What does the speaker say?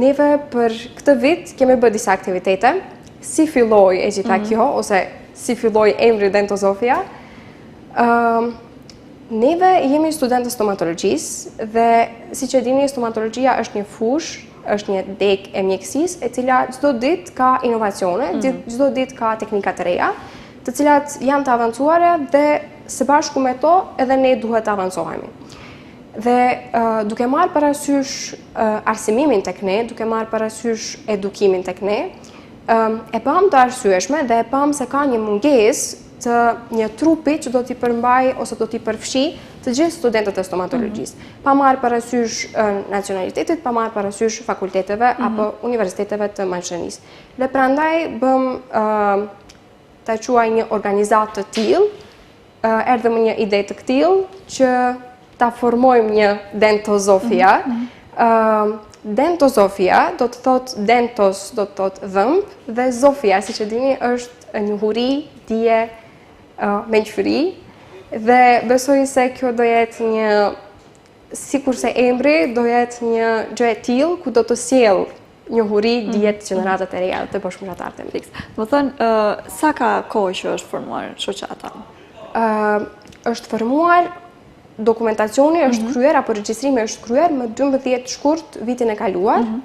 Neve për këtë vit kemi bërë disa aktivitete. Si filloi e gjitha kjo, ose si filloi emri Dentozofia. Neve jemi studentë stomatologjisë dhe siç e dini, stomatologjia është një fushë, është një degë e mjekësisë, e cila çdo ditë ka inovacione, çdo ditë ka teknika të reja, të cilat janë të avancuara dhe së bashku me to edhe ne duhet të avancohemi. Dhe duke marrë parasysh arsimimin tek ne, duke marrë parasysh edukimin tek ne, e pam të arsyeshme dhe e pam se ka një mungesë të një trupi që do t'i përmbaj ose do t'i përfshi të gjithë studentët e stomatologjisë. Pa marrë parasysh nacionalitetit, pa marrë parasysh fakulteteve apo universiteteve të maqenisë. Dhe prandaj bëm ta quaj një organizat të tillë, erdhëm një ide të tillë që ta formojmë një Dentozofia. Dentozofia do të thot dentos, do të thot dhëmb, dhe zofia, siç e dini, është njohuri, dije, mençuri, dhe besoj se kjo do jetë një, sikurse emri, do jetë një gjë e tillë ku do të sjell njohuri, dije të gjeneratat e reja të bashkëpunëtarëve të MRIX. Do thënë, sa ka kohë që është formuar shoqata? Është formuar, dokumentacioni është kryer, apo regjistrimi është kryer më 12 shkurt vitin e kaluar.